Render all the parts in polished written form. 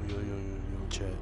yo, chat.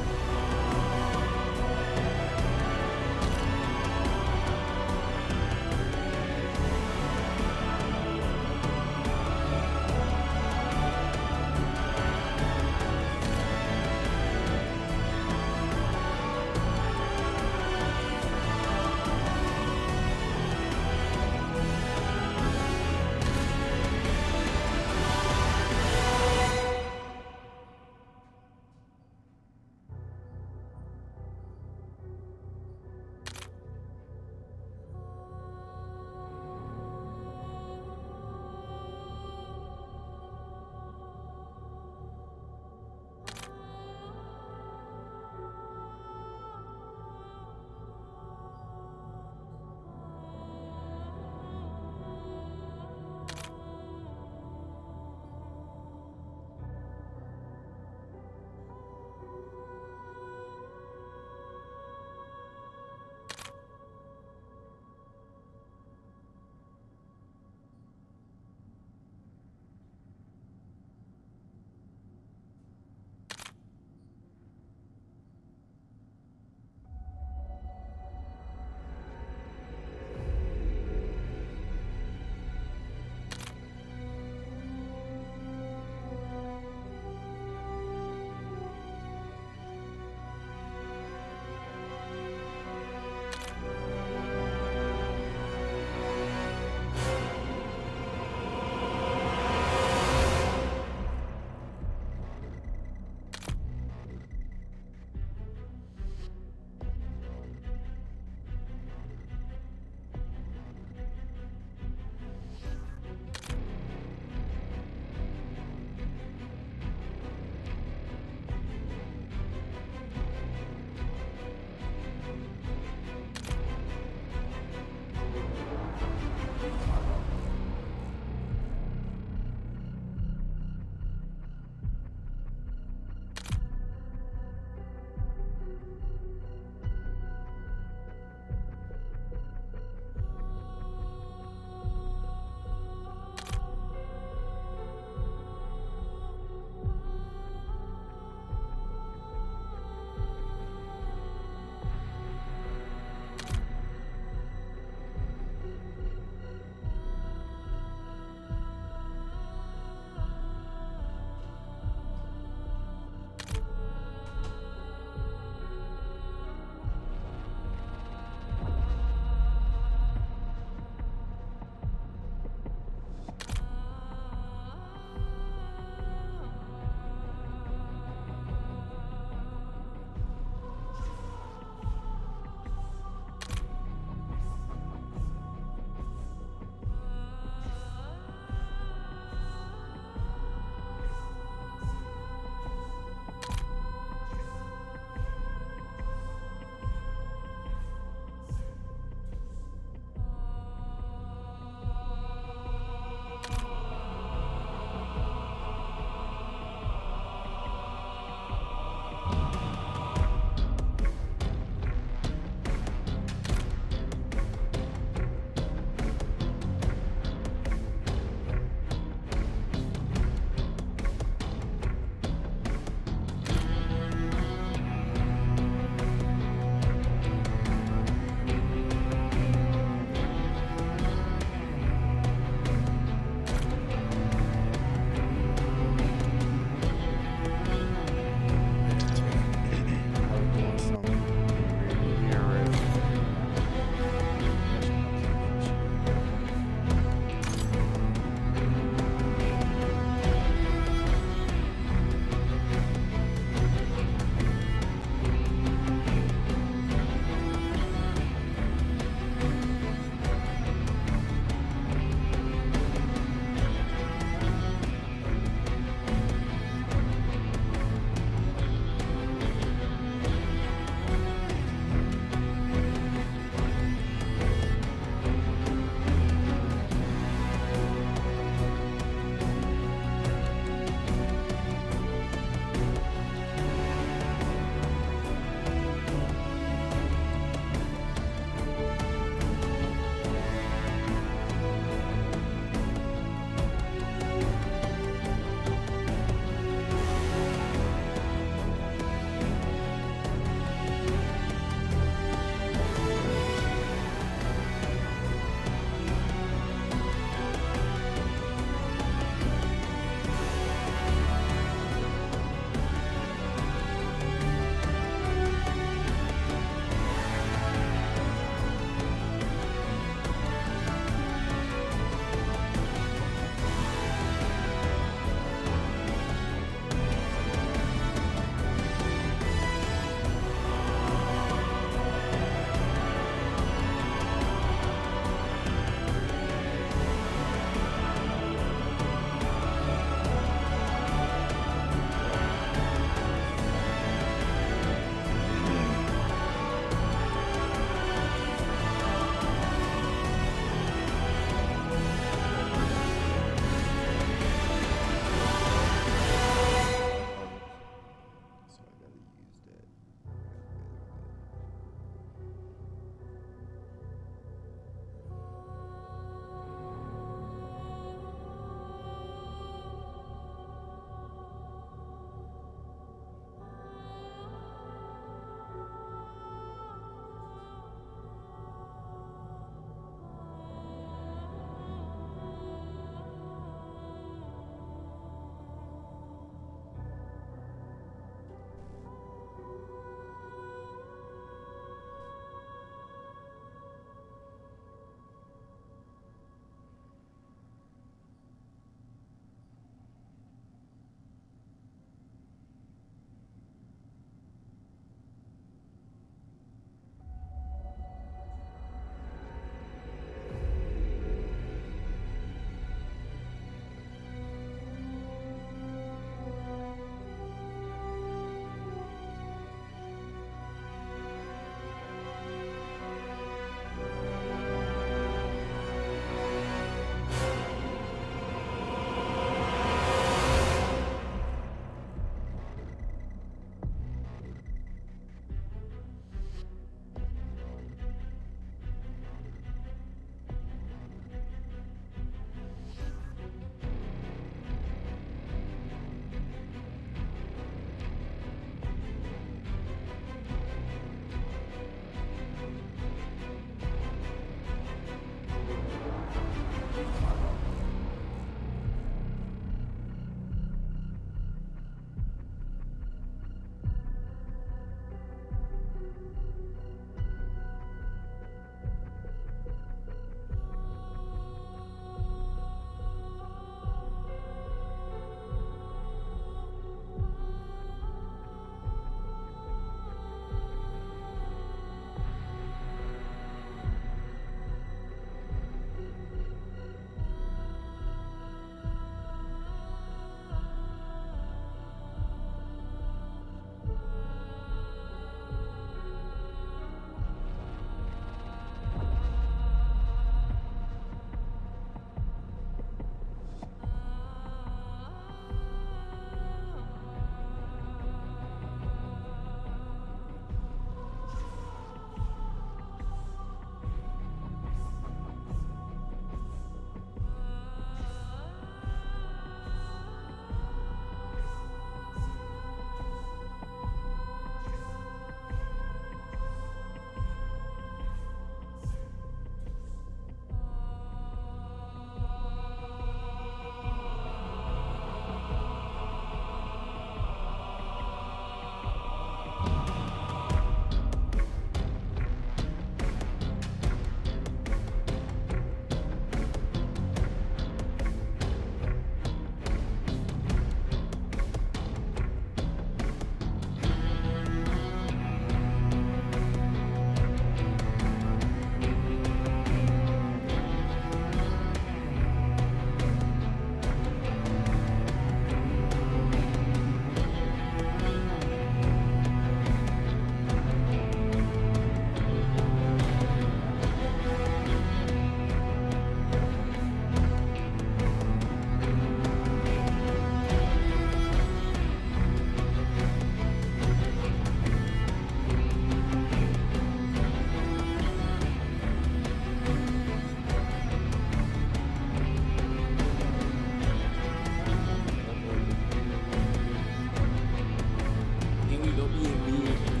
มีลบ EMB เ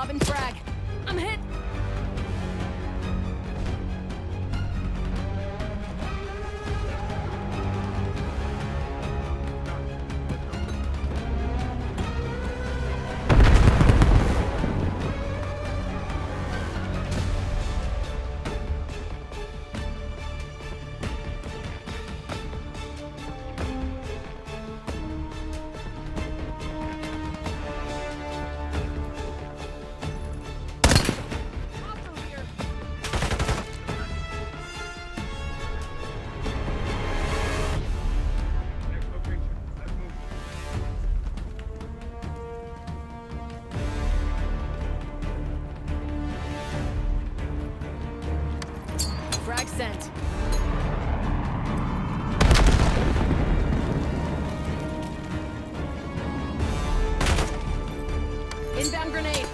Lobbing frag. I'm hit. Frag sent. Inbound grenade.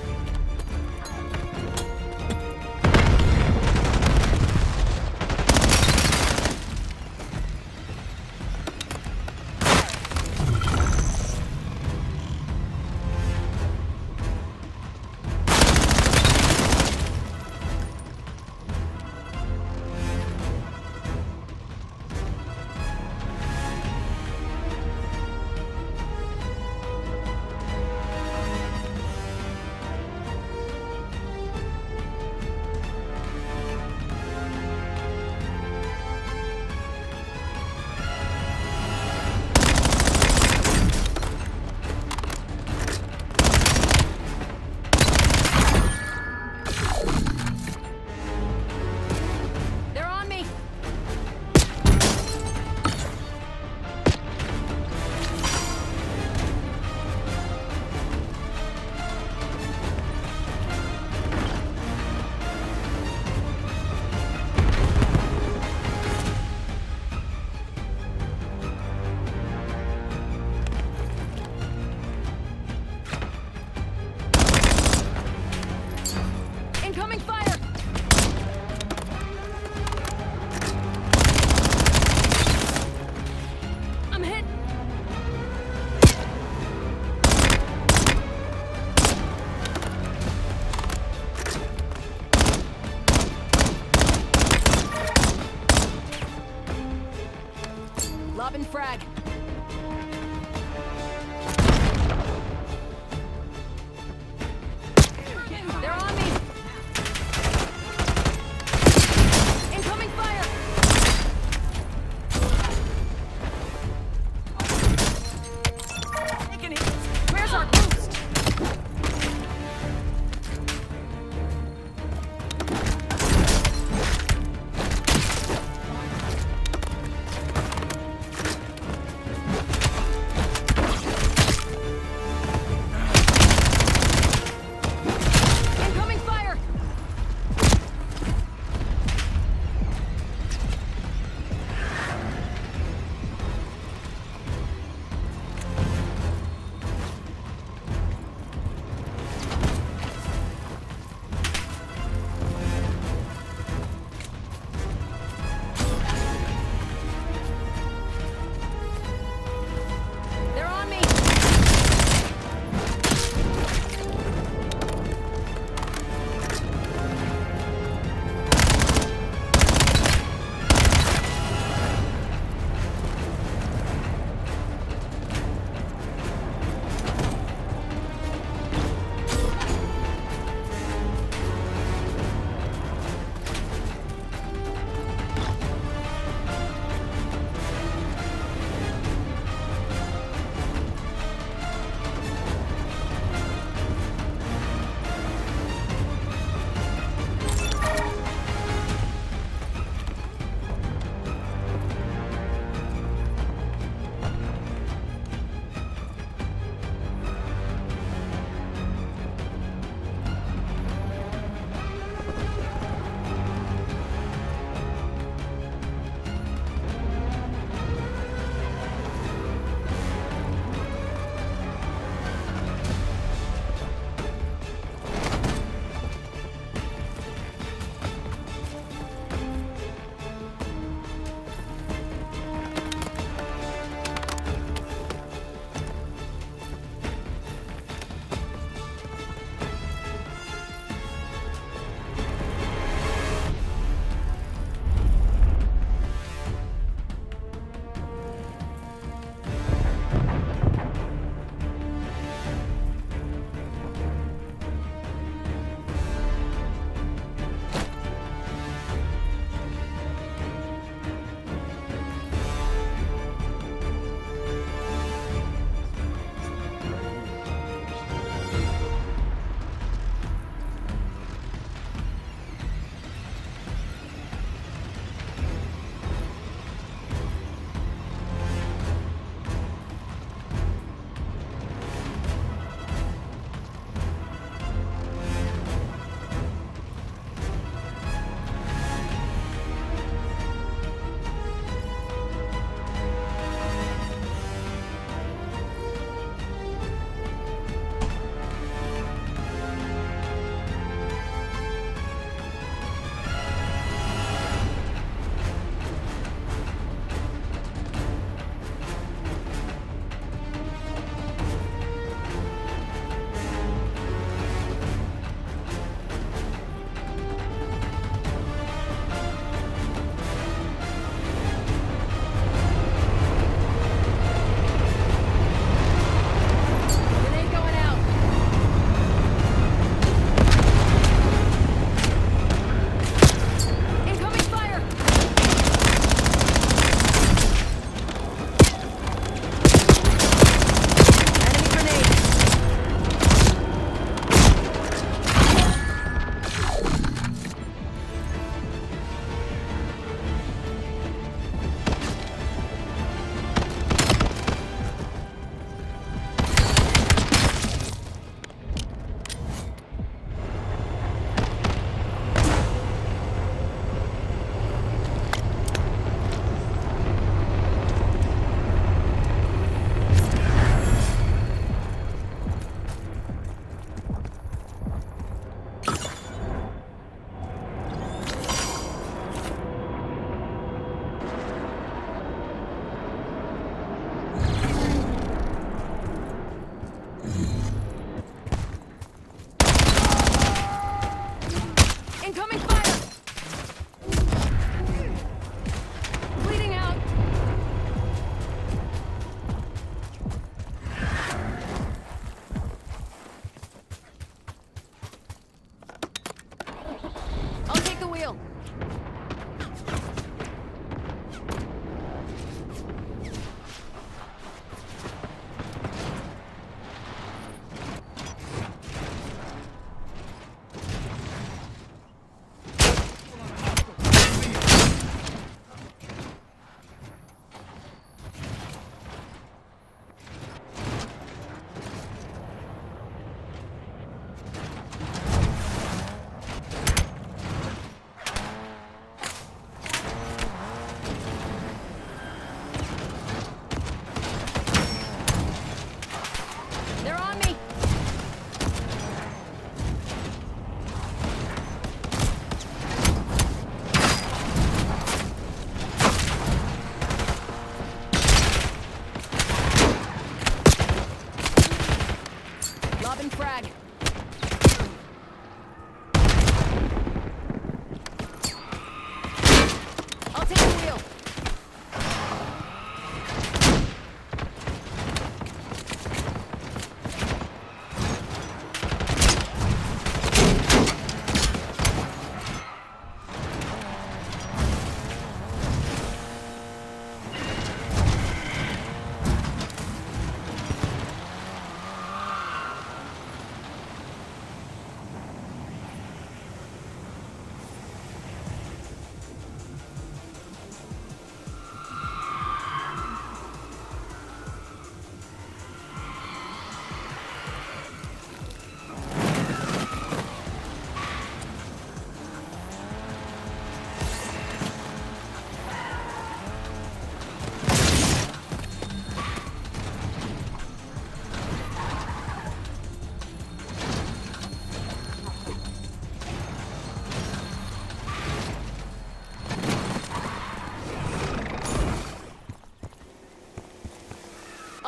They're on me. Incoming fire. I'm hit. Lobbing frag. They're on me. Incoming fire. Taking it. Where's our boost?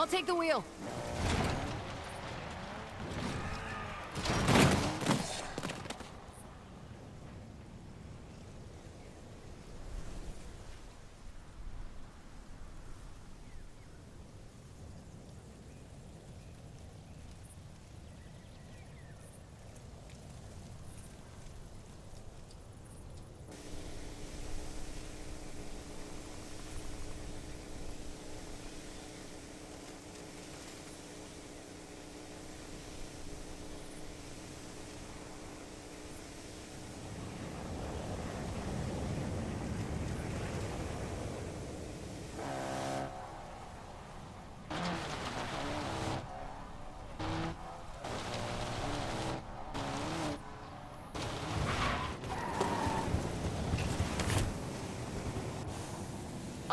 I'll take the wheel.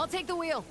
I'll take the wheel.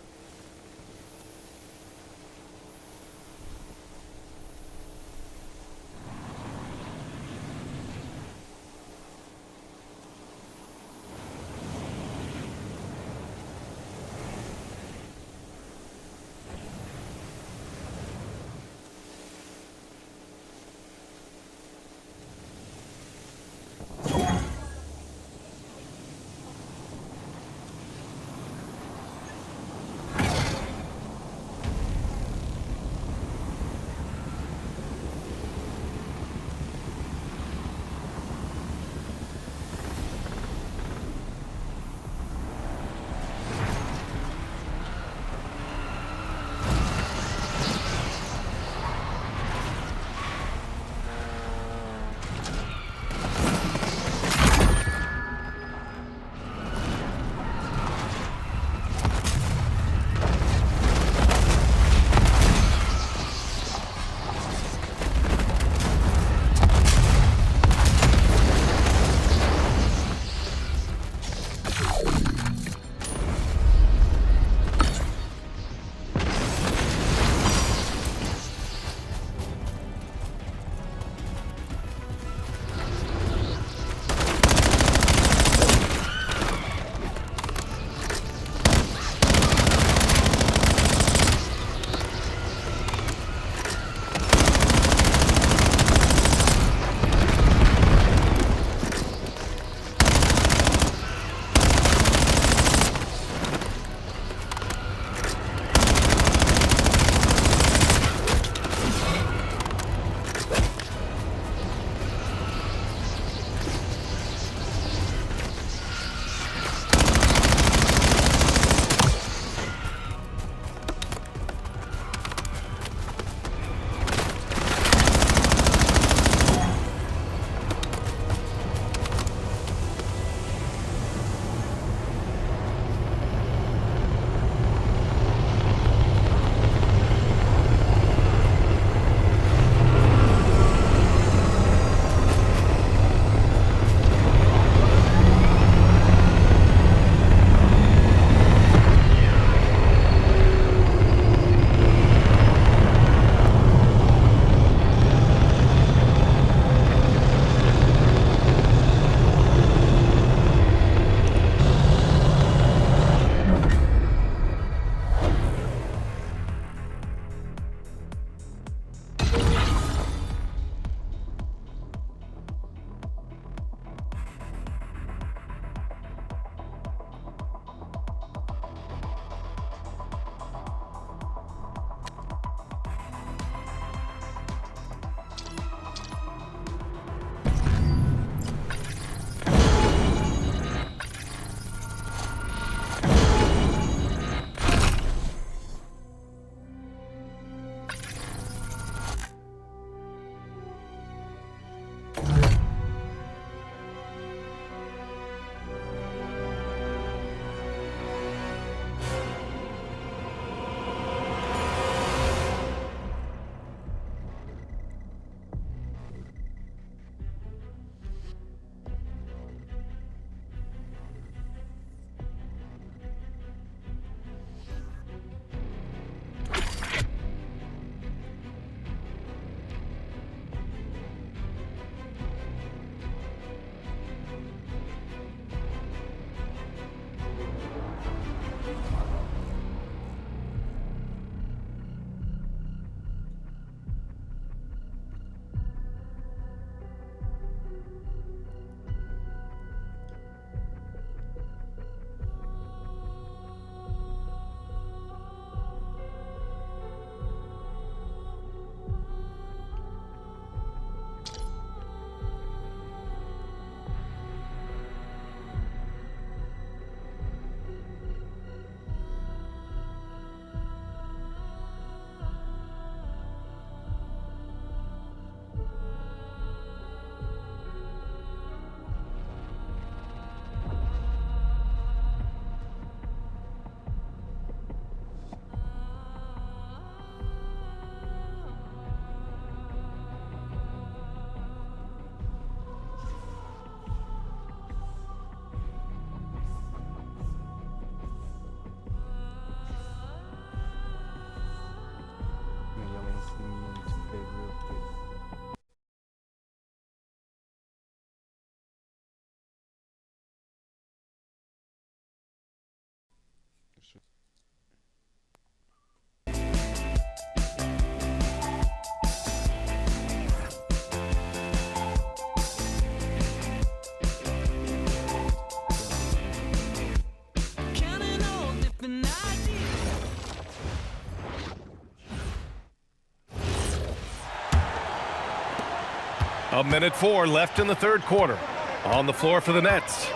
1:04 left in the third quarter. On the floor for the Nets.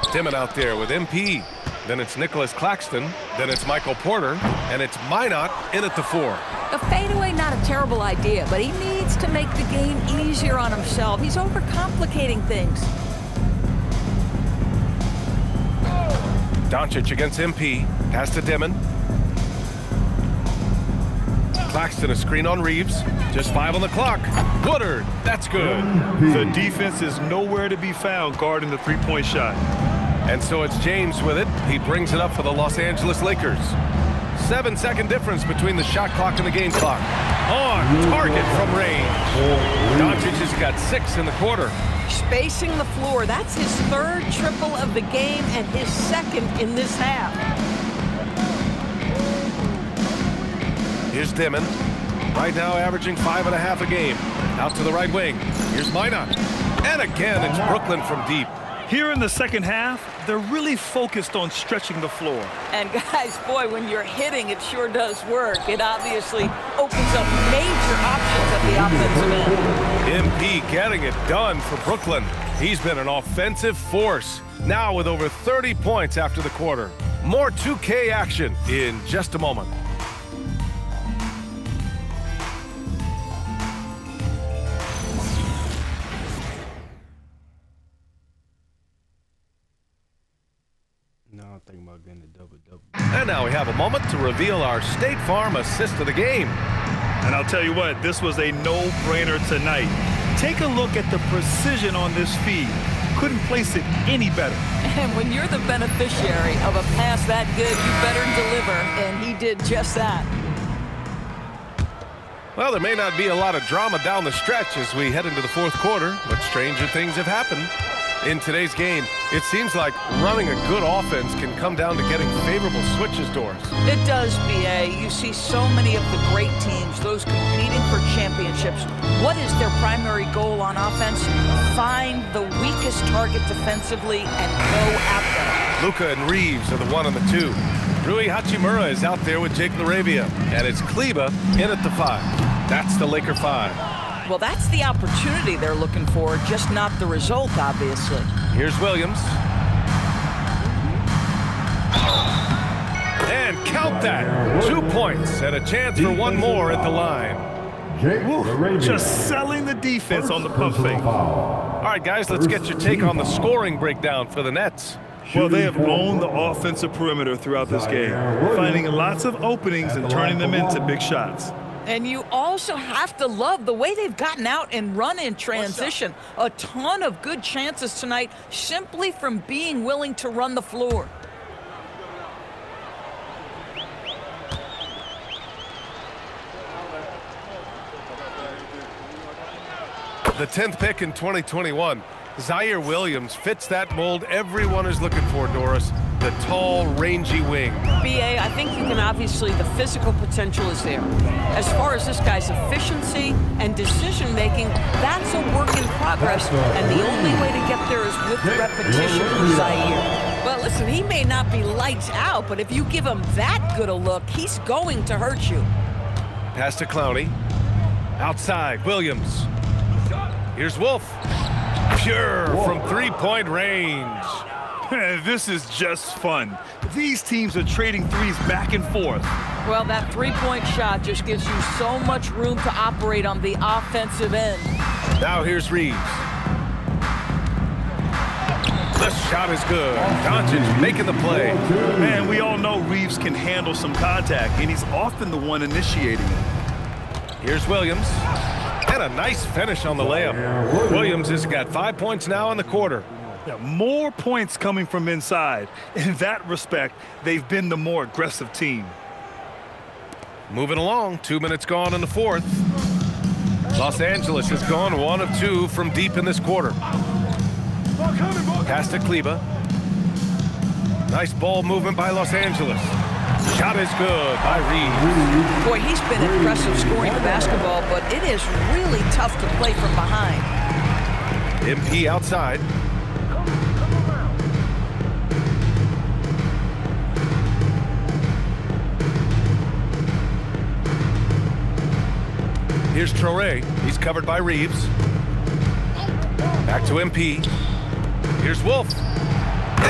Dimon out there with MP. Then it's Nicholas Claxton. Then it's Michael Porter. And it's Minot in at the 4. A fadeaway, not a terrible idea, but he needs to make the game easier on himself. He's overcomplicating things. Doncic against MP. Pass to Dimon. Claxton, a screen on Reeves. Just 5 on the clock. Woodard, that's good. The defense is nowhere to be found guarding the three-point shot. And so it's James with it. He brings it up for the Los Angeles Lakers. 7-second difference between the shot clock and the game clock. On target from range. Doncic has got 6 in the quarter. Spacing the floor, that's his third triple of the game and his second in this half. Here's Dimon. Right now averaging 5.5 a game. Out to the right wing. Here's Minot. And again, it's Brooklyn from deep. Here in the second half, they're really focused on stretching the floor. And guys, boy, when you're hitting, it sure does work. It obviously opens up major options at the offensive end. MP getting it done for Brooklyn. He's been an offensive force. Now with over 30 points after the quarter. More 2K action in just a moment. And now we have a moment to reveal our State Farm assist of the game. And I'll tell you what, this was a no-brainer tonight. Take a look at the precision on this feed. Couldn't place it any better. And when you're the beneficiary of a pass that good, you better deliver, and he did just that. Well, there may not be a lot of drama down the stretch as we head into the fourth quarter, but stranger things have happened. In today's game, it seems like running a good offense can come down to getting favorable switches, Doris. It does, B.A. You see so many of the great teams, those competing for championships. What is their primary goal on offense? Find the weakest target defensively and go at them. Luka and Reeves are the 1 and the 2. Rui Hachimura is out there with Jake LaRavia. And it's Kleber in at the 5. That's the Laker 5. Well, that's the opportunity they're looking for, just not the result, obviously. Here's Williams. And count that. 2 points and a chance for one more at the line. Woo, just selling the defense on the pump fake. All right, guys, let's get your take on the scoring breakdown for the Nets. Well, they have owned the offensive perimeter throughout this game, finding lots of openings and turning them into big shots. And you also have to love the way they've gotten out and run in transition. A ton of good chances tonight simply from being willing to run the floor. The 10th pick in 2021, Zaire Williams fits that mold everyone is looking for, Doris. The tall, rangy wing. B.A., I think you can obviously, the physical potential is there. As far as this guy's efficiency and decision-making, that's a work in progress, and the only way to get there is with repetition for Zaire. Well, listen, he may not be lights out, but if you give him that good a look, he's going to hurt you. Pass to Clowney. Outside, Williams. Here's Wolf. Pure from three-point range. This is just fun. These teams are trading threes back and forth. Well, that three-point shot just gives you so much room to operate on the offensive end. Now here's Reeves. The shot is good. Doncic making the play. Man, we all know Reeves can handle some contact, and he's often the one initiating it. Here's Williams. And a nice finish on the layup. Williams has got 5 points now in the quarter. Yeah, more points coming from inside. In that respect, they've been the more aggressive team. Moving along, 2 minutes gone in the fourth. Los Angeles has gone 1 of 2 from deep in this quarter. Pass to Kleber. Nice ball movement by Los Angeles. Shot is good by Reeves. Boy, he's been impressive scoring the basketball, but it is really tough to play from behind. MP outside. Here's Traore. He's covered by Reeves. Back to MP. Here's Wolf.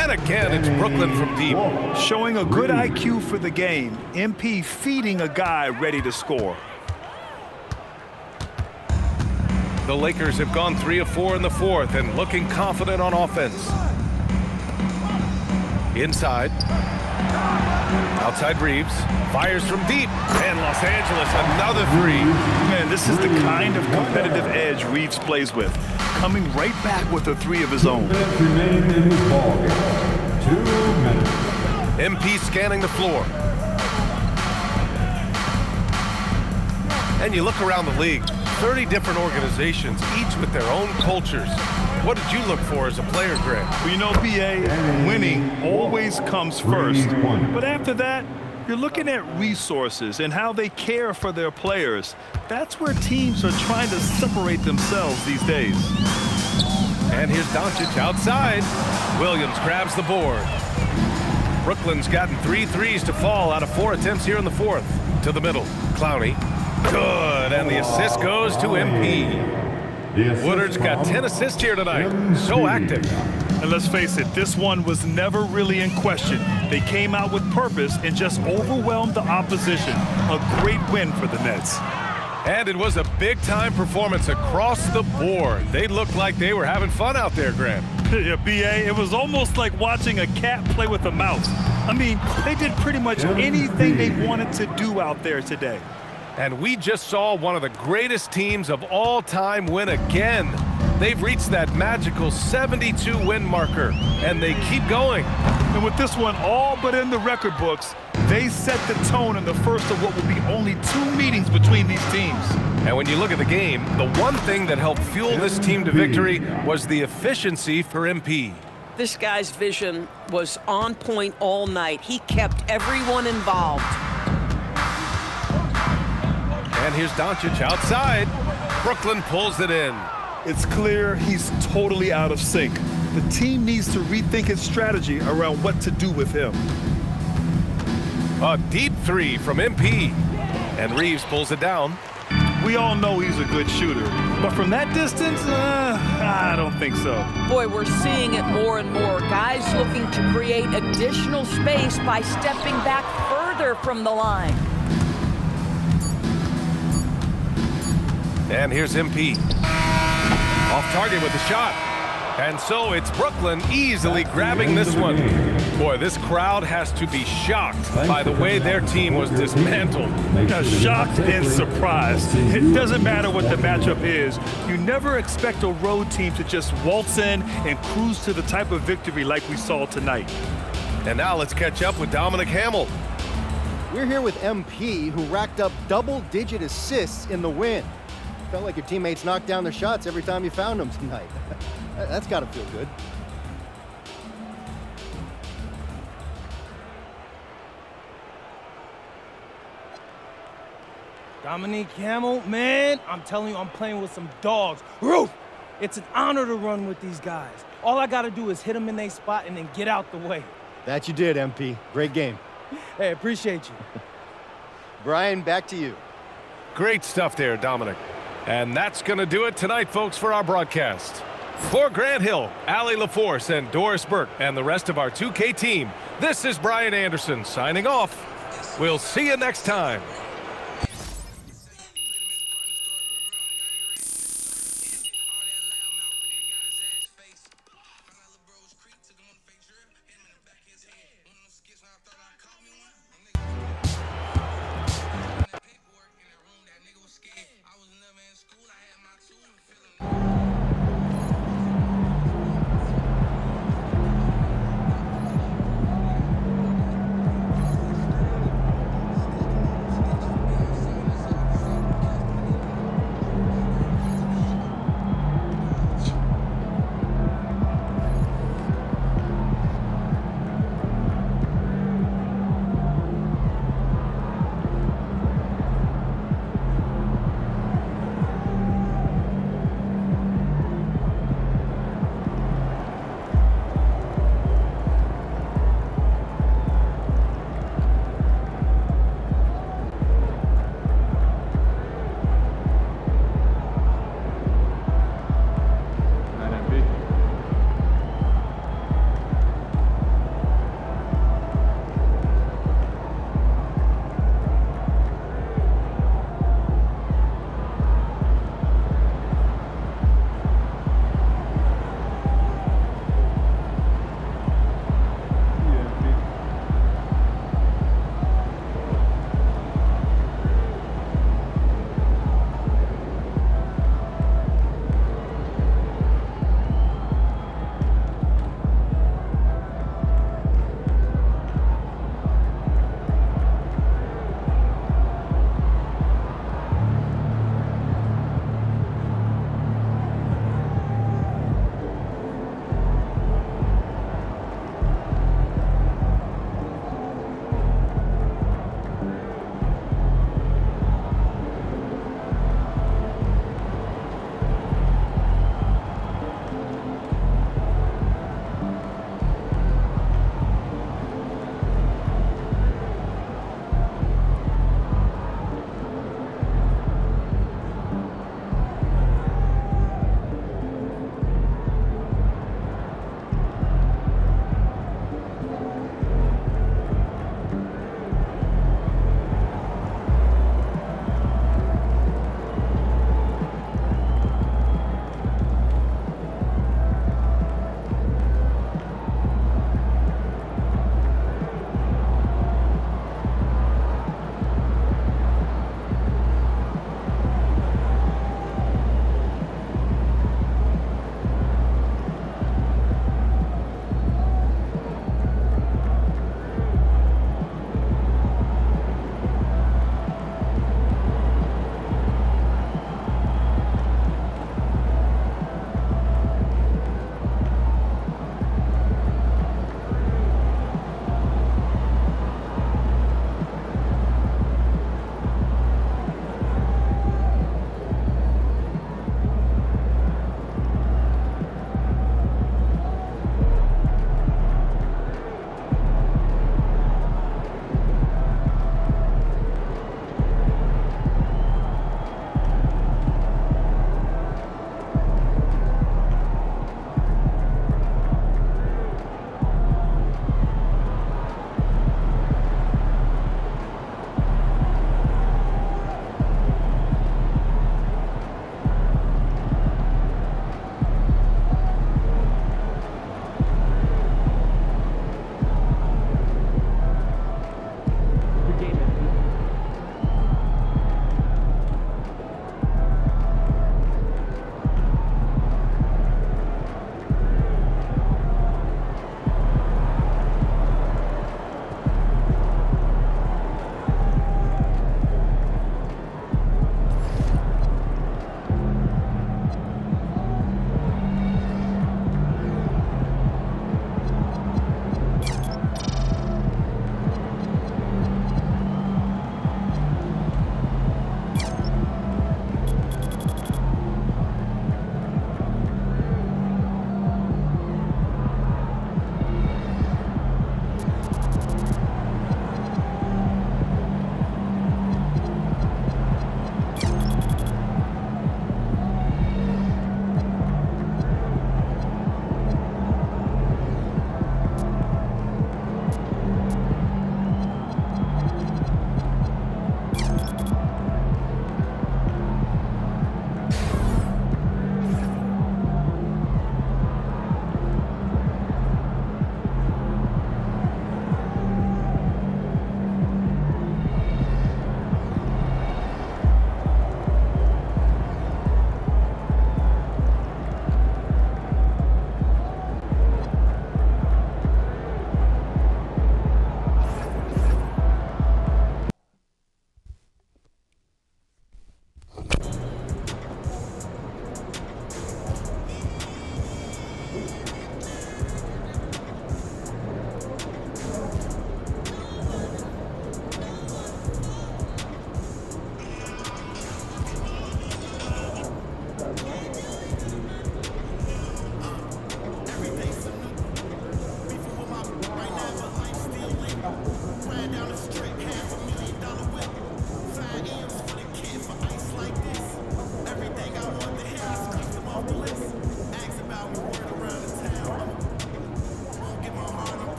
And again, it's Brooklyn from deep. Showing a good IQ for the game. MP feeding a guy ready to score. The Lakers have gone 3 of 4 in the fourth and looking confident on offense. Inside. Outside Reeves. Fires from deep. And Los Angeles, another three. Man, this is the kind of competitive edge Reeves plays with. Coming right back with a three of his own. Remain in this ballgame. 2 minutes. MP scanning the floor. And you look around the league, 30 different organizations, each with their own cultures. What did you look for as a player, Greg? Well, you know, BA, winning always comes first. But after that, you're looking at resources and how they care for their players. That's where teams are trying to separate themselves these days. And here's Doncic outside. Williams grabs the board. Brooklyn's gotten 3 threes to fall out of 4 attempts here in the fourth. To the middle, Clowney. Good, and the assist goes to MP. Woodard's got 10 assists here tonight. So active. And let's face it, this one was never really in question. They came out with purpose and just overwhelmed the opposition. A great win for the Nets. And it was a big-time performance across the board. They looked like they were having fun out there, Graham. Yeah, BA, it was almost like watching a cat play with a mouse. I mean, they did pretty much anything they wanted to do out there today. And we just saw one of the greatest teams of all time win again. They've reached that magical 72-win marker, and they keep going. And with this one all but in the record books, they set the tone in the first of what will be only 2 meetings between these teams. And when you look at the game, the one thing that helped fuel this team to victory was the efficiency for MP. This guy's vision was on point all night. He kept everyone involved. And here's Doncic outside. Brooklyn pulls it in. It's clear he's totally out of sync. The team needs to rethink its strategy around what to do with him. A deep 3 from MP. And Reeves pulls it down. We all know he's a good shooter, but from that distance, I don't think so. Boy, we're seeing it more and more. Guys looking to create additional space by stepping back further from the line. And here's MP. Off target with the shot. And so it's Brooklyn easily grabbing this one. Boy, this crowd has to be shocked by the way their team was dismantled. Shocked and surprised. It doesn't matter what the matchup is. You never expect a road team to just waltz in and cruise to the type of victory like we saw tonight. And now let's catch up with Dominic Hamill. We're here with MP, who racked up double-digit assists in the win. Felt like your teammates knocked down their shots every time you found them tonight. That's got to feel good. Dominique Hamill, man, I'm telling you, I'm playing with some dogs. Roof! It's an honor to run with these guys. All I got to do is hit them in their spot and then get out the way. That you did, MP. Great game. Hey, appreciate you. Brian, back to you. Great stuff there, Dominic. And that's going to do it tonight, folks, for our broadcast. For Grant Hill, Allie LaForce, and Doris Burke, and the rest of our 2K team, this is Brian Anderson signing off. We'll see you next time.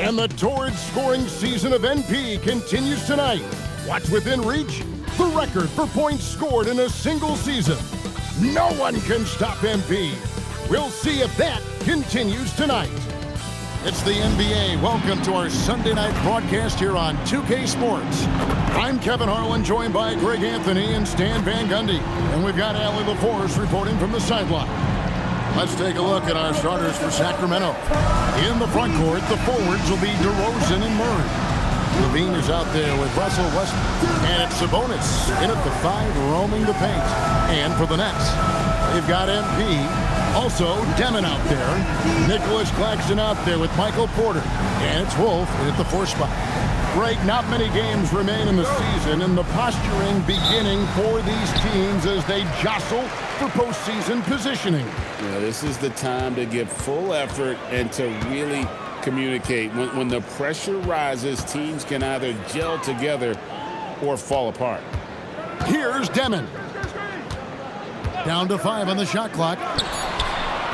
And the torrid scoring season of NP continues tonight. Watch within reach the record for points scored in a single season. No one can stop MP. We'll see if that continues tonight. It's the NBA. Welcome to our Sunday night broadcast here on 2K Sports. I'm Kevin Harlan, joined by Greg Anthony and Stan Van Gundy. And we've got Allie LaForce reporting from the sideline. Let's take a look at our starters for Sacramento. In the front court, the forwards will be DeRozan and Murray. LaVine is out there with Russell Westbrook. And it's Sabonis in at the 5, roaming the paint. And for the Nets, they've got MP. Also, Demon out there. Nicholas Claxton out there with Michael Porter. And it's Wolf in at the 4 spot. Greg, not many games remain in the season, and the posturing beginning for these teams as they jostle for postseason positioning. Yeah, this is the time to give full effort and to really communicate. When the pressure rises, teams can either gel together or fall apart. Here's Demon. Down to 5 on the shot clock.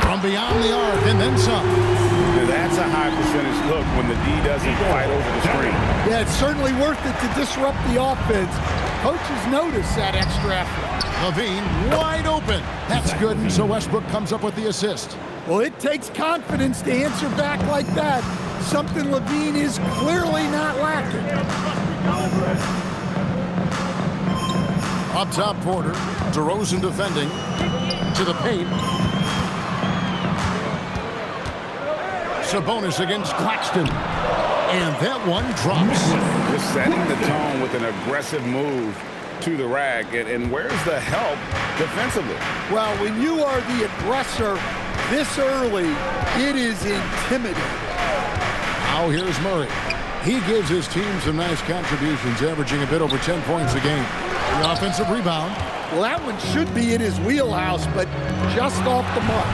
From beyond the arc and then some. Now that's a high percentage look when the D doesn't fight over the screen. Yeah, it's certainly worth it to disrupt the offense. Coaches notice that extra effort. LaVine wide open. That's good, and so Westbrook comes up with the assist. Well, it takes confidence to answer back like that. Something LaVine is clearly not lacking. Up top, Porter. DeRozan defending. To the paint. Sabonis against Claxton. And that one drops. Just setting the tone with an aggressive move to the rack. And where's the help defensively? Well, when you are the aggressor this early, it is intimidating. Now here's Murray. He gives his team some nice contributions, averaging a bit over 10 points a game. The offensive rebound. Well, that one should be in his wheelhouse, but just off the mark.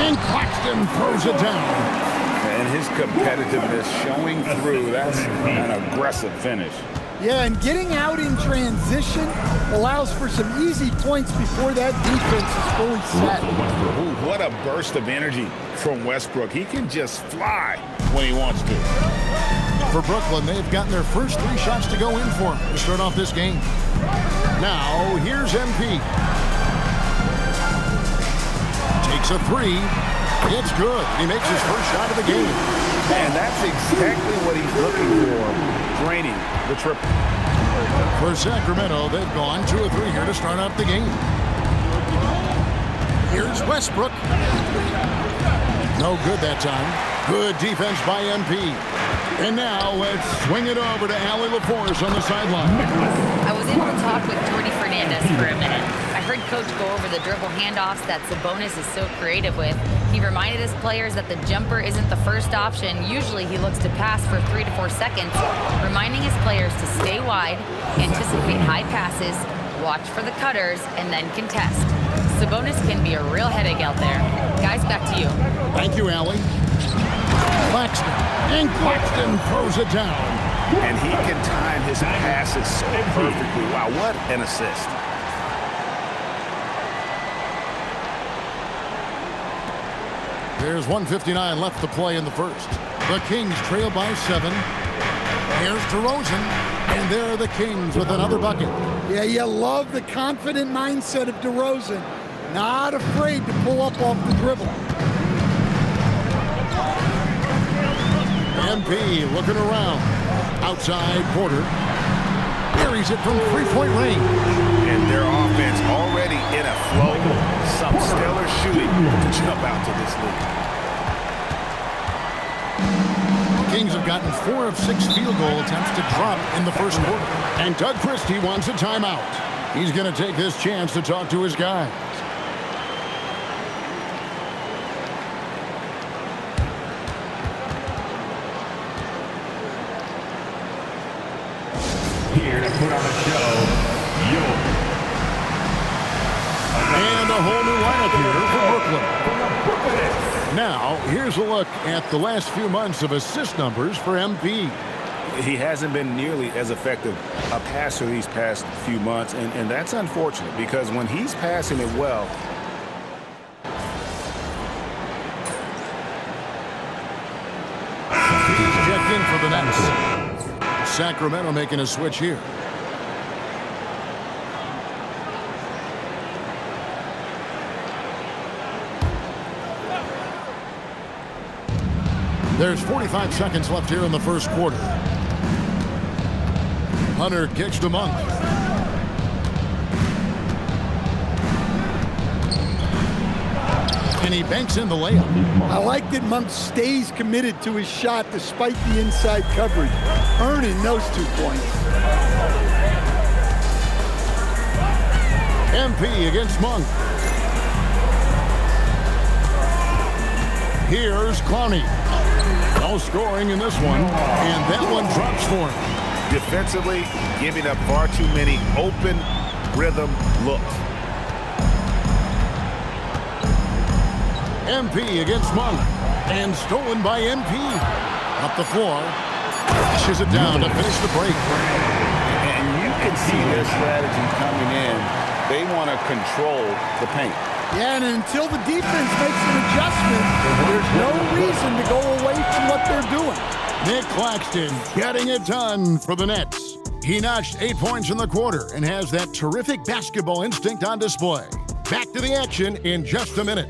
And Claxton throws it down. And his competitiveness showing through. That's an aggressive finish. Yeah, and getting out in transition allows for some easy points before that defense is fully set. Ooh, what a burst of energy from Westbrook. He can just fly when he wants to. For Brooklyn, they've gotten their first 3 shots to go in for him to start off this game. Now, here's MP. Takes a 3. It's good. He makes his first shot of the game. And that's exactly what he's looking for, draining the triple. For Sacramento, they've gone 2 of 3 here to start out the game. Here's Westbrook. No good that time. Good defense by MP. And now let's swing it over to Allie LaForce on the sideline. I was able to talk with Jordi Fernandez for a minute. I heard Coach go over the dribble handoffs that Sabonis is so creative with. He reminded his players that the jumper isn't the first option. Usually he looks to pass for 3 to 4 seconds, reminding his players to stay wide, anticipate high passes, watch for the cutters, and then contest. Sabonis can be a real headache out there. Guys, back to you. Thank you, Allie. Claxton. And Claxton throws it down. And he can time his passes so perfectly. Wow, what an assist. There's 1:59 left to play in the first. The Kings trail by 7. Here's DeRozan. And there are the Kings with another bucket. Yeah, you love the confident mindset of DeRozan. Not afraid to pull up off the dribble. MP looking around. Outside Porter. Carries it from 3-point range. And their offense already in a flow. Some stellar shooting to jump out to this lead. Kings have gotten 4 of 6 field goal attempts to drop in the first quarter. And Doug Christie wants a timeout. He's going to take this chance to talk to his guys. Here to put on the show, Yo. And a whole new lineup here for Brooklyn. Now, here's a look at the last few months of assist numbers for MP. He hasn't been nearly as effective a passer these past few months, and that's unfortunate because when he's passing it well, he's checked in for the Nets. Sacramento making a switch here. There's 45 seconds left here in the first quarter. Hunter kicks to Monk. And he banks in the layup. I like that Monk stays committed to his shot despite the inside coverage, earning those 2 points. MP against Monk. Here's Clowney. No scoring in this one, and that one drops for him. defensively giving up far too many open rhythm looks. MP against Monk, and stolen by MP. Up the floor, flashes it down to finish the break. And you can see their strategy coming in. They want to control the paint. Yeah, and until the defense makes an adjustment, there's no reason to go away from what they're doing. Nick Claxton getting it done for the Nets. He notched 8 points in the quarter and has that terrific basketball instinct on display. Back to the action in just a minute.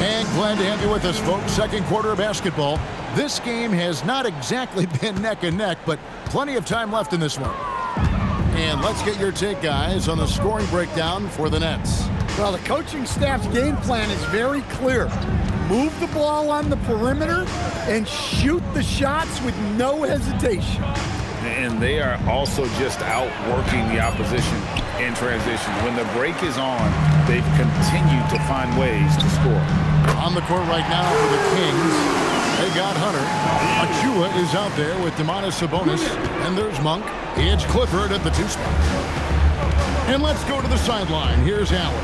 And glad to have you with us, folks. Second quarter of basketball. This game has not exactly been neck and neck, but plenty of time left in this one. And let's get your take, guys, on the scoring breakdown for the Nets. Well, the coaching staff's game plan is very clear. Move the ball on the perimeter and shoot the shots with no hesitation. And they are also just outworking the opposition in transition. When the break is on, they've continued to find ways to score. On the court right now for the Kings, They got Hunter. Achua is out there with Domantas Sabonis. And there's Monk. It's Clifford at the 2 spot. And let's go to the sideline. Here's Allen.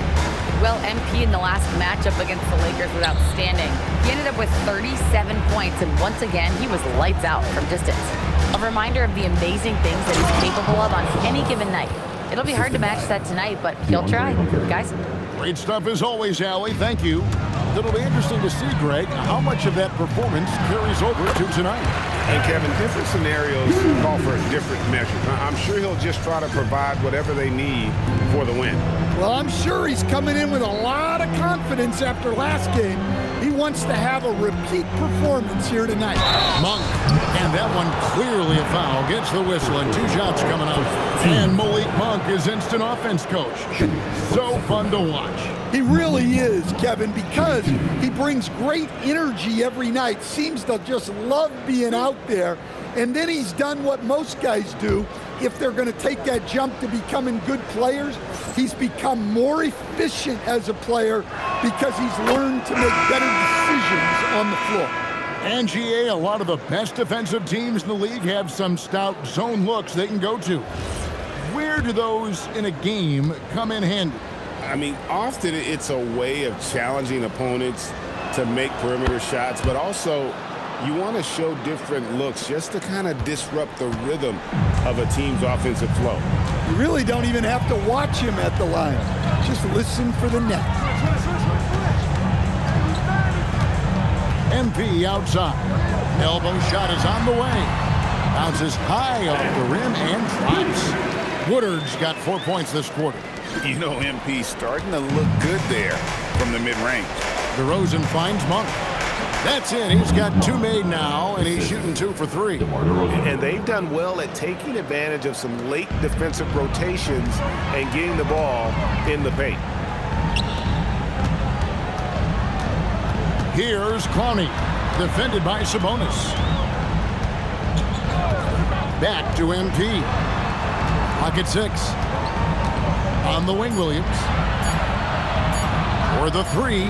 Well, MP in the last matchup against the Lakers was outstanding. He ended up with 37 points, and once again, he was lights out from distance. A reminder of the amazing things that he's capable of on any given night. It'll be hard to match that tonight, but he'll try. Guys? Great stuff as always, Allie. Thank you. It'll be interesting to see, Greg, how much of that performance carries over to tonight. And Kevin, different scenarios call for different measures. I'm sure he'll just try to provide whatever they need for the win. Well, I'm sure he's coming in with a lot of confidence after last game. He wants to have a repeat performance here tonight. Monk, and that one clearly a foul. Gets the whistle, and 2 shots coming up. And Malik Monk is instant offense coach. So fun to watch. He really is, Kevin, because he brings great energy every night. Seems to just love being out there. And then he's done what most guys do. If they're going to take that jump to becoming good players, he's become more efficient as a player because he's learned to make better decisions on the floor. And GA, a lot of the best defensive teams in the league have some stout zone looks they can go to. Where do those in a game come in handy? I mean, often it's a way of challenging opponents to make perimeter shots, but also you want to show different looks just to kind of disrupt the rhythm of a team's offensive flow. You really don't even have to watch him at the line. Just listen for the net. MP outside. Elbow shot is on the way. Bounces high off the rim and drops. Woodard's got 4 points this quarter. You know, MP starting to look good there from the mid-range. DeRozan finds Monk. That's it. He's got 2 made now, and he's shooting 2 for 3. And they've done well at taking advantage of some late defensive rotations and getting the ball in the paint. Here's Clowney, defended by Sabonis. Back to MP. Clock at 6. On the wing, Williams. For the 3.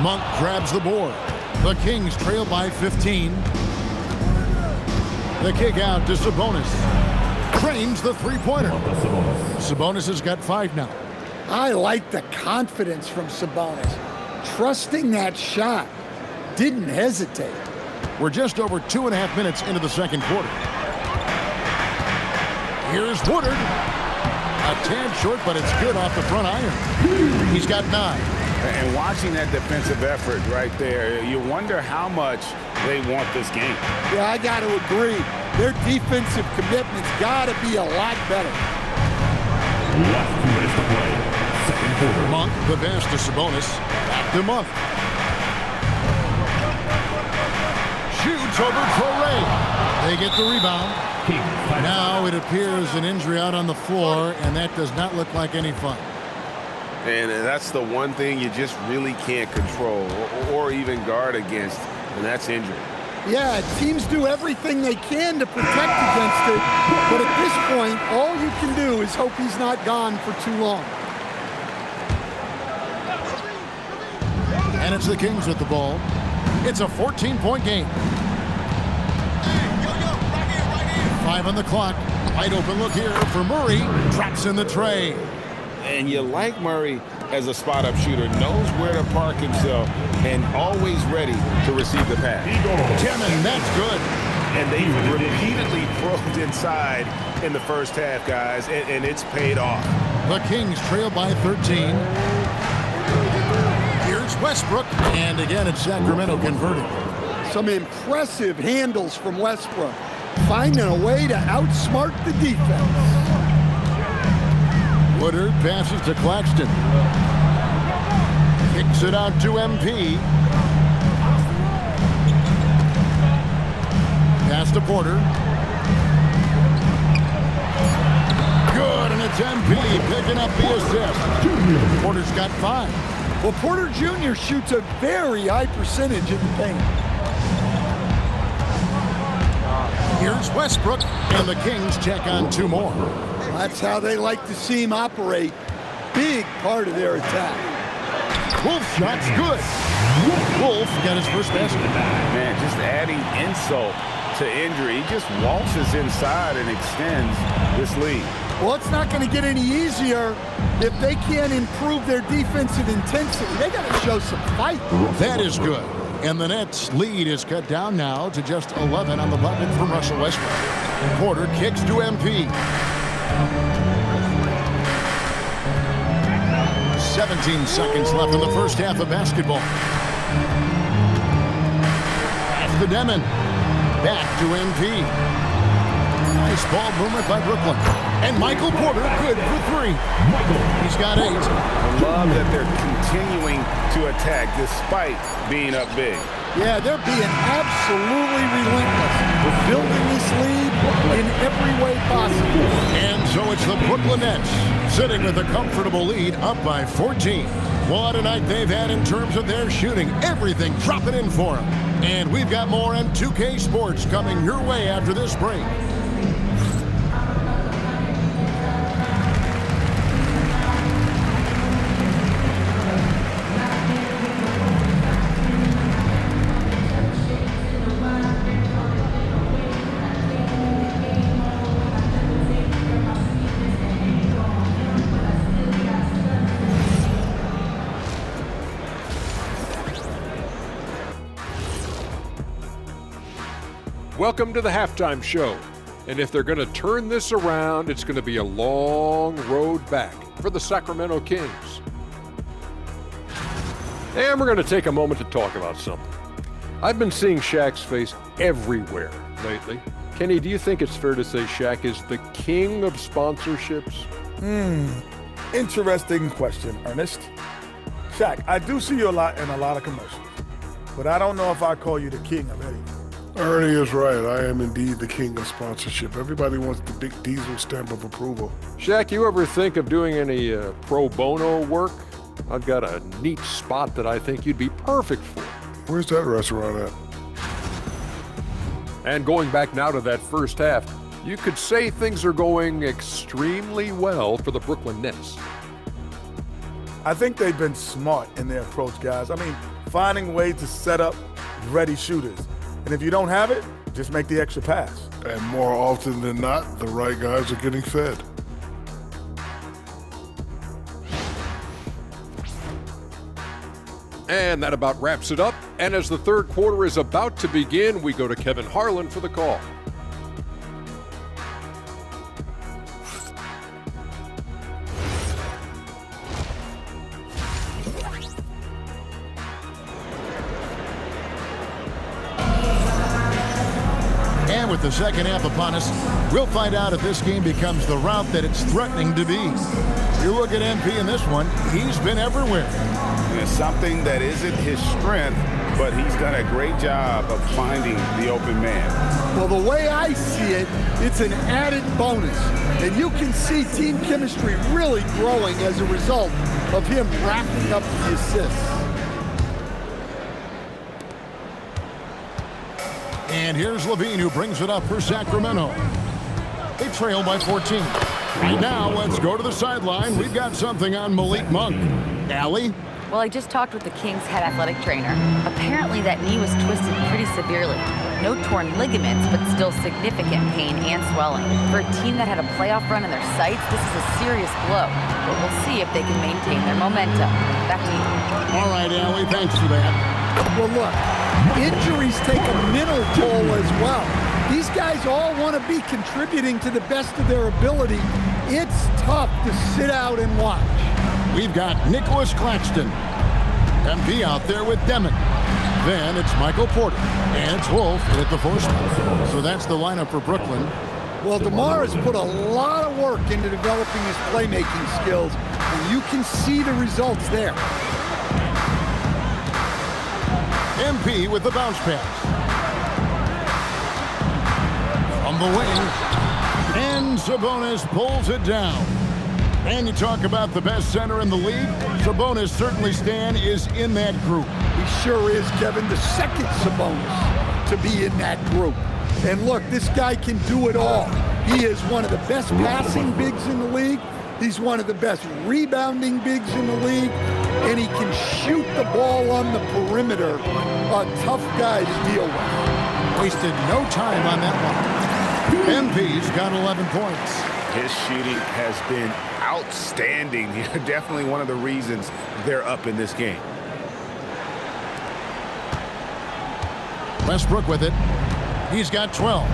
Monk grabs the board. The Kings trail by 15. The kick out to Sabonis. Trains the 3-pointer. Sabonis has got 5 now. I like the confidence from Sabonis. Trusting that shot. Didn't hesitate. We're just over 2.5 minutes into the second quarter. Here's Woodard. A tad short, but it's good off the front iron. He's got 9. And watching that defensive effort right there, you wonder how much they want this game. Yeah, I got to agree. Their defensive commitment's got to be a lot better. Last 2 minutes to play. Second quarter. Monk, the pass to Sabonis. Back to Monk. Shoots over Traore. They get the rebound. Now it appears an injury out on the floor, and that does not look like any fun. And that's the one thing you just really can't control or even guard against, and that's injury. Yeah, teams do everything they can to protect against it, but at this point, all you can do is hope he's not gone for too long. And it's the Kings with the ball. It's a 14-point game. 5 on the clock. Wide open look here for Murray. Drops in the tray. And you like Murray as a spot-up shooter. Knows where to park himself and always ready to receive the pass. Timmons, that's good. And they repeatedly probed inside in the first half, guys, and it's paid off. The Kings trail by 13. Here's Westbrook. And again, it's Sacramento converting. Some impressive handles from Westbrook. Finding a way to outsmart the defense. Woodard passes to Claxton. Kicks it out to MP. Pass to Porter. Good, and it's MP picking up the assist. Porter's got 5. Well, Porter Jr. shoots a very high percentage in the paint. Here's Westbrook, and the Kings check on 2 more. That's how they like to see him operate. Big part of their attack. Wolf shot's good. Wolf got his first basket. Man, just adding insult to injury. He just waltzes inside and extends this lead. Well, it's not going to get any easier if they can't improve their defensive intensity. They got to show some fight. That is good. And the Nets' lead is cut down now to just 11 on the button from Russell Westbrook. Porter kicks to MP. 17 seconds left in the first half of basketball. Pass to Demon. Back to MP. Nice ball movement by Brooklyn. And Michael Porter good for three. He's got 8. I love that they're continuing to attack despite being up big. Yeah, they're being absolutely relentless. We're building this lead in every way possible. And so it's the Brooklyn Nets sitting with a comfortable lead up by 14. What a night they've had in terms of their shooting. Everything dropping in for them. And we've got more on 2K Sports coming your way after this break. Welcome to the halftime show. And if they're going to turn this around, it's going to be a long road back for the Sacramento Kings. And we're going to take a moment to talk about something. I've been seeing Shaq's face everywhere lately. Kenny, do you think it's fair to say Shaq is the king of sponsorships? Interesting question, Ernest. Shaq, I do see you a lot in a lot of commercials, but I don't know if I call you the king of anything. Ernie is right. I am indeed the king of sponsorship. Everybody wants the big Diesel stamp of approval. Shaq, you ever think of doing any pro bono work? I've got a neat spot that I think you'd be perfect for. Where's that restaurant at? And going back now to that first half, you could say things are going extremely well for the Brooklyn Nets. I think they've been smart in their approach, guys. I mean, finding ways to set up ready shooters. And if you don't have it, just make the extra pass. And more often than not, the right guys are getting fed. And that about wraps it up. And as the third quarter is about to begin, we go to Kevin Harlan for the call. And with the second half upon us, we'll find out if this game becomes the route that it's threatening to be. You look at MP in this one, he's been everywhere. It's something that isn't his strength, but he's done a great job of finding the open man. Well, the way I see it, it's an added bonus. And you can see team chemistry really growing as a result of him racking up the assists. And here's Levine, who brings it up for Sacramento. They trail by 14. Right now, let's go to the sideline. We've got something on Malik Monk. Allie? Well, I just talked with the Kings head athletic trainer. Apparently that knee was twisted pretty severely. No torn ligaments, but still significant pain and swelling. For a team that had a playoff run in their sights, this is a serious blow. But we'll see if they can maintain their momentum. Back to you. All right, Allie, thanks for that. Well, look, injuries take a mental toll as well. These guys all want to be contributing to the best of their ability. It's tough to sit out and watch. We've got Nicholas Claxton. MP out there with Demon. Then it's Michael Porter. And it's Wolf at the force. So that's the lineup for Brooklyn. Well, DeMar has put a lot of work into developing his playmaking skills, and you can see the results there. MP with the bounce pass. From the wing. And Sabonis pulls it down. And you talk about the best center in the league, Sabonis certainly, Stan, is in that group. He sure is, Kevin, the second Sabonis to be in that group. And look, this guy can do it all. He is one of the best passing bigs in the league. He's one of the best rebounding bigs in the league. and he can shoot the ball on the perimeter. A tough guy to deal with. Wasted no time on that one. MP's got 11 points. His shooting has been outstanding. Definitely one of the reasons they're up in this game. Westbrook with it. He's got 12.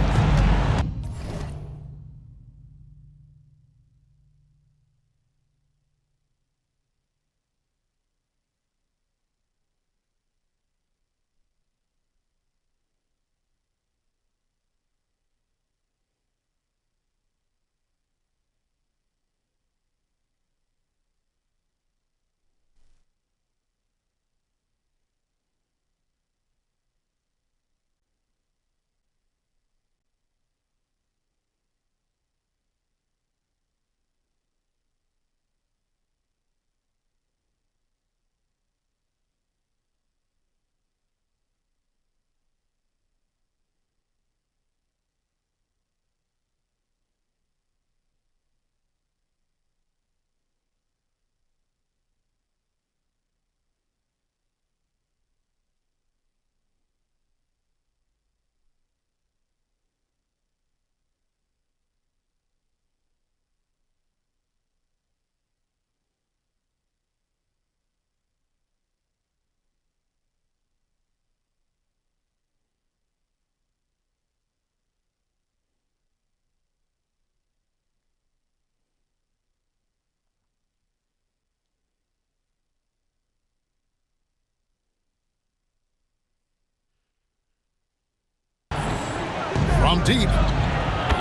From deep,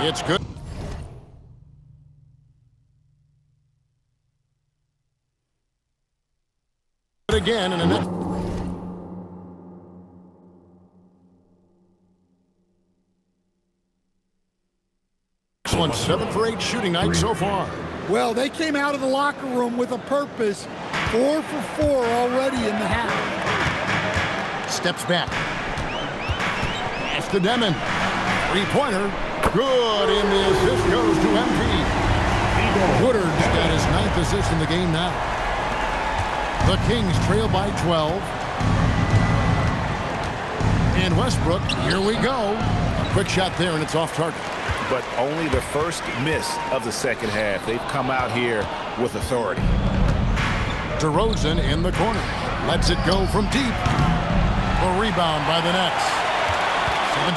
it's good. Again in a net. Excellent 7 for 8 shooting night so far. Well, they came out of the locker room with a purpose. 4 for 4 already in the half. Steps back. Pass to Demon. Three-pointer. Good, and the assist goes to MP. Woodard's got his 9th assist in the game now. The Kings trail by 12. And Westbrook, here we go. A quick shot there, and it's off target. But only the first miss of the second half. They've come out here with authority. DeRozan in the corner. Lets it go from deep. The rebound by the Nets.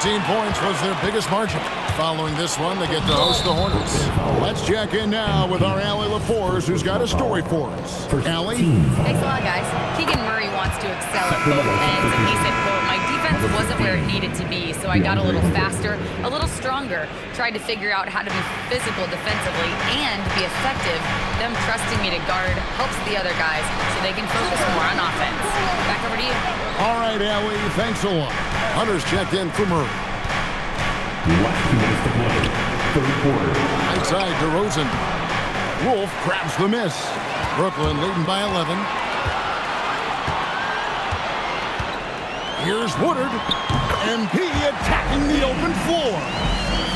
17 points was their biggest margin. Following this one, they get to host the Hornets. Let's check in now with our Allie LaForce, who's got a story for us. Allie? Thanks a lot, guys. Keegan Murray wants to excel at both ends, and he said, quote, "My defense wasn't where it needed to be, so I got a little faster, a little stronger, tried to figure out how to be physical defensively and be effective. Them trusting me to guard helps the other guys so they can focus more on offense." Back over to you. All right, Allie, thanks a lot. Hunter's checked in for Murray. Outside DeRozan. Wolf grabs the miss. Brooklyn leading by 11. Here's Woodard. MP attacking the open floor.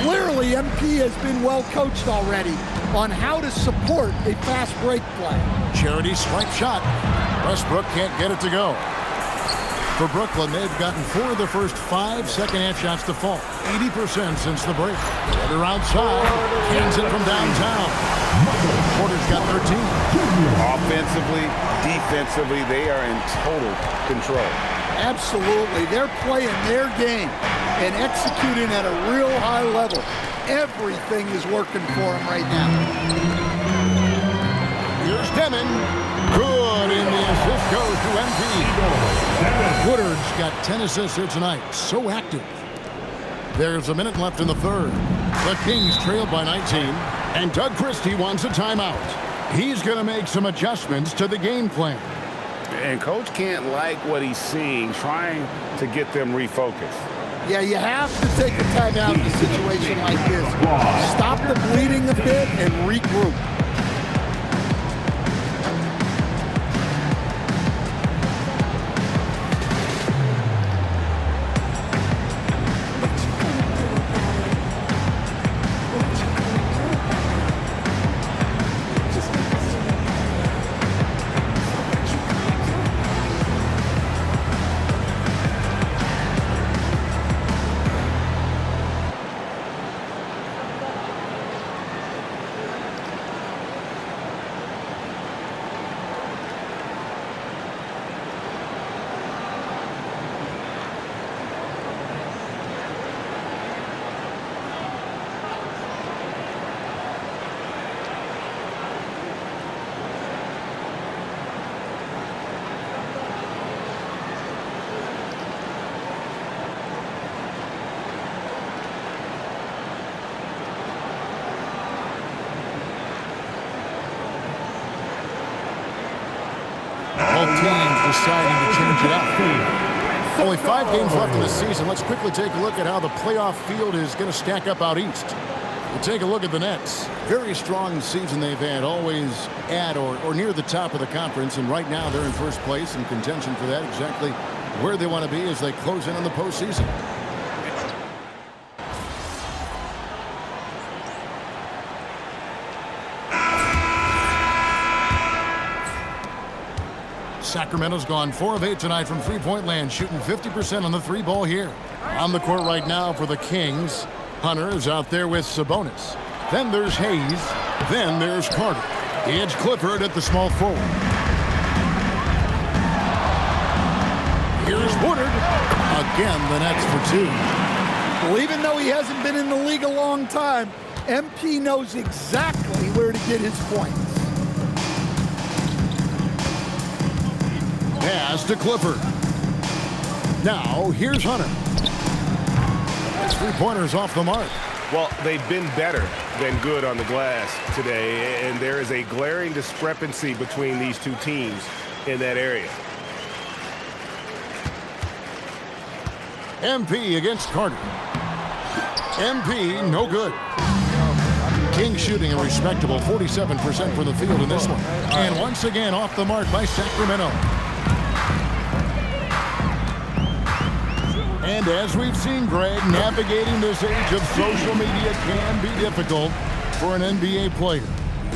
Clearly, MP has been well coached already on how to support a fast break play. Charity stripe shot. Westbrook can't get it to go. For Brooklyn, they've gotten 4 of the first 5 second-half shots to fall. 80% since the break. They're outside. Hands it from downtown. Porter's got 13. Offensively, defensively, they are in total control. Absolutely. They're playing their game and executing at a real high level. Everything is working for them right now. Here's Demon. Good, and the assist goes to MP. Woodard's got 10 assists here tonight. So active. There's a minute left in the third. The Kings trail by 19, and Doug Christie wants a timeout. He's going to make some adjustments to the game plan. And Coach can't like what he's seeing, trying to get them refocused. Yeah, you have to take a timeout in a situation like this. Stop the bleeding a bit and regroup. Both teams deciding to change it up. Only 5 games left in the season. Let's quickly take a look at how the playoff field is going to stack up out east. We'll take a look at the Nets. Very strong season they've had, always at or near the top of the conference, and right now they're in first place in contention for that, exactly where they want to be as they close in on the postseason. Sacramento's gone 4 of 8 tonight from three-point land, shooting 50% on the 3-ball here. On the court right now for the Kings, Hunter is out there with Sabonis. Then there's Hayes. Then there's Carter. It's Clifford at the small forward. Here's Woodard. Again, the Nets for 2. Well, even though he hasn't been in the league a long time, MP knows exactly where to get his points. Pass to Clifford. Now, here's Hunter. His 3-pointers off the mark. Well, they've been better than good on the glass today, and there is a glaring discrepancy between these two teams in that area. MP against Carter. MP, no good. King shooting a respectable 47% for the field in this one. And once again off the mark by Sacramento. And as we've seen, Greg, navigating this age of social media can be difficult for an NBA player.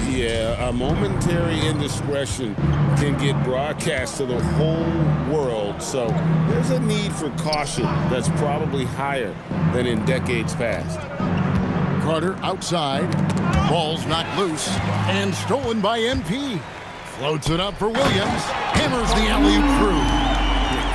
Yeah, a momentary indiscretion can get broadcast to the whole world, so there's a need for caution that's probably higher than in decades past. Carter outside, ball's knocked loose, and stolen by MP. Floats it up for Williams, hammers the alley-oop through.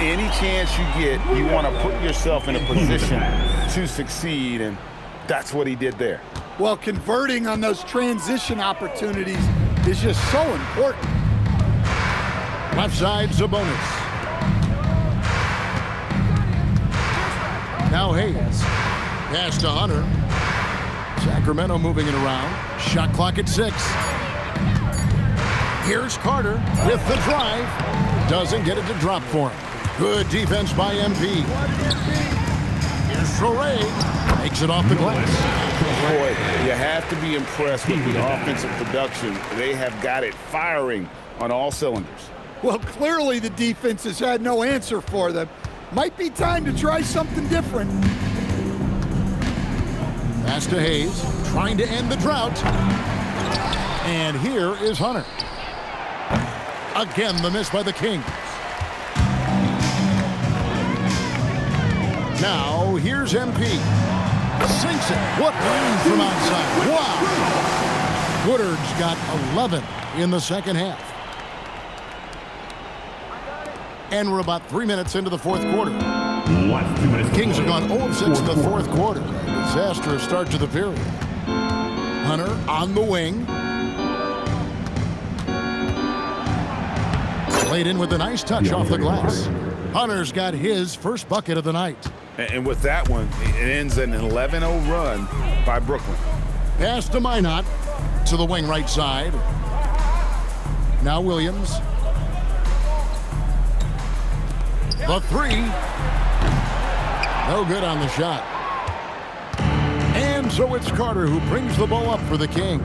Any chance you get, you want to put yourself in a position to succeed, and that's what he did there. Well, converting on those transition opportunities is just so important. Left side, Sabonis. Now Hayes. Pass to Hunter. Sacramento moving it around. Shot clock at 6. Here's Carter with the drive. Doesn't get it to drop for him. Good defense by MP. Here's Sorey. Makes it off the glass. Boy, you have to be impressed with the offensive production. They have got it firing on all cylinders. Well, clearly the defense has had no answer for them. Might be time to try something different. Pass to Hayes, trying to end the drought. And here is Hunter. Again, the miss by the Kings. Now, here's MP. Sinks it. What range from outside. Wow. Woodard's got 11 in the second half. And we're about 3 minutes into the fourth quarter. The Kings have gone 0 of 6 in the fourth quarter. A disastrous start to the period. Hunter on the wing. Played in with a nice touch off the glass. Hunter's got his first bucket of the night. And with that one, it ends an 11-0 run by Brooklyn. Pass to Minot to the wing right side. Now Williams. The 3. No good on the shot. And so it's Carter who brings the ball up for the Kings.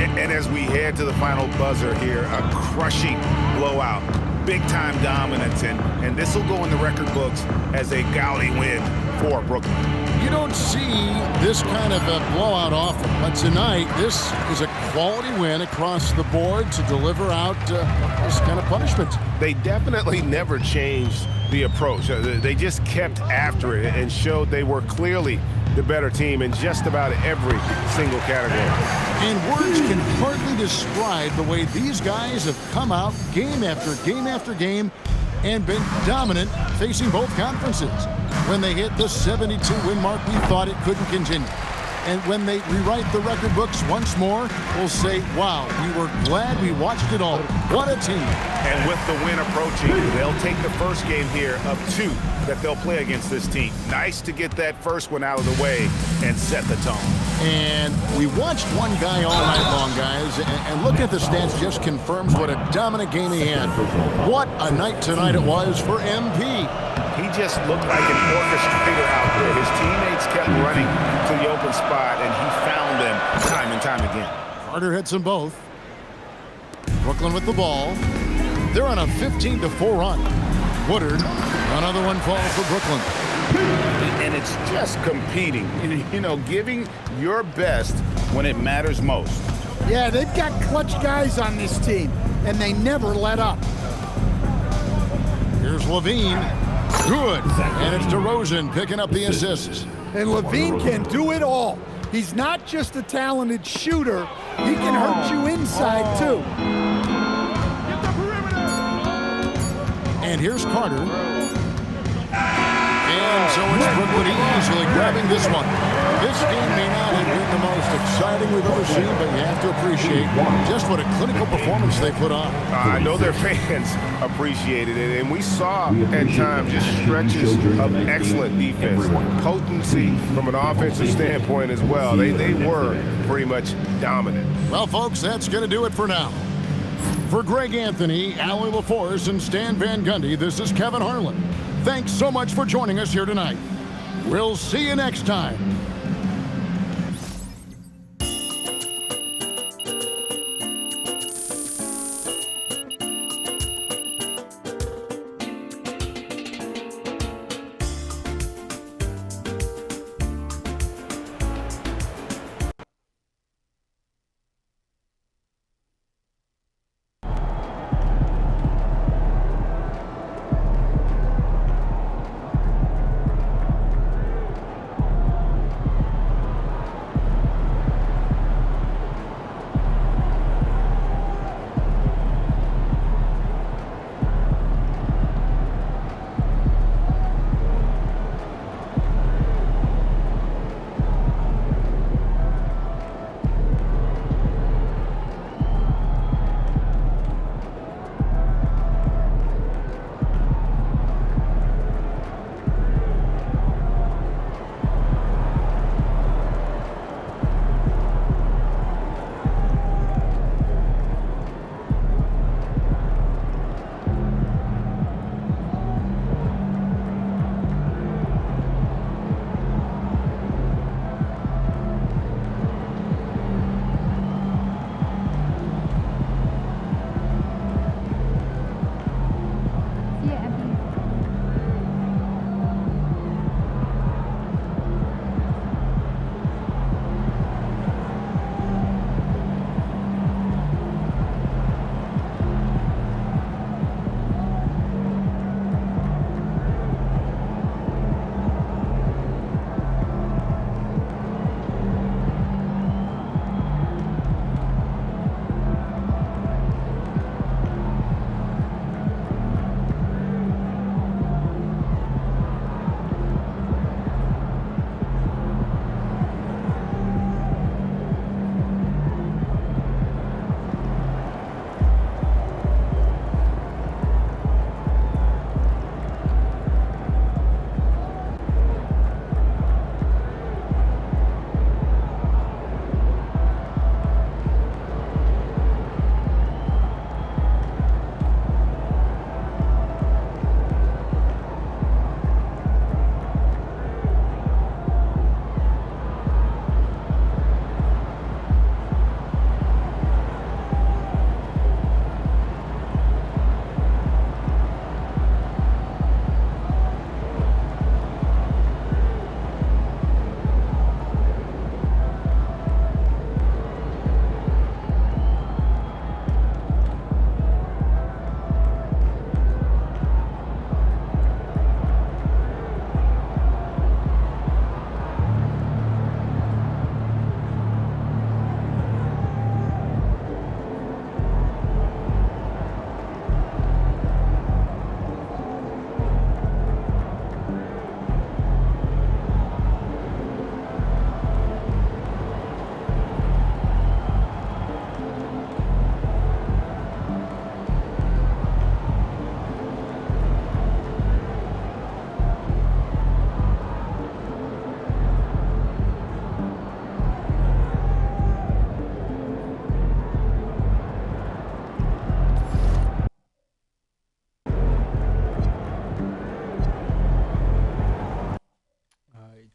And as we head to the final buzzer here, a crushing blowout. Big-time dominance, and this will go in the record books as a gaudy win for Brooklyn. You don't see this kind of a blowout often, but tonight this is a quality win across the board to deliver out this kind of punishment. They definitely never changed the approach. They just kept after it and showed they were clearly the better team in just about every single category. And words can hardly describe the way these guys have come out game after game after game and been dominant facing both conferences. When they hit the 72-win mark, we thought it couldn't continue. And when they rewrite the record books once more, we'll say, wow, we were glad we watched it all. What a team. And with the win approaching, they'll take the first game here of 2 that they'll play against this team. Nice to get that first one out of the way and set the tone. And we watched one guy all night long, guys, and look at the stats just confirms what a dominant game he had. What a night tonight it was for MP. He just looked like an orchestrator out there. His teammates kept running to the open spot, and he found them time and time again. Carter hits them both. Brooklyn with the ball. They're on a 15-4 run. Woodard, another one falls for Brooklyn. And it's just competing, you know, giving your best when it matters most. Yeah, they've got clutch guys on this team, and they never let up. Here's Levine. Good. And it's DeRozan picking up the assists. And Levine can do it all. He's not just a talented shooter. He can hurt you inside, too. And here's Carter. And so it's Brooklyn easily grabbing this one. This game may not have been the most exciting we've ever seen, but you have to appreciate just what a clinical performance they put on. I know their fans appreciated it, and we saw at times just stretches of excellent defense, potency from an offensive standpoint as well. They were pretty much dominant. Well, folks, that's going to do it for now. For Greg Anthony, Allie LaForce, and Stan Van Gundy, this is Kevin Harlan. Thanks so much for joining us here tonight. We'll see you next time.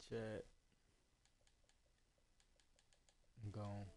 chat. I'm gone.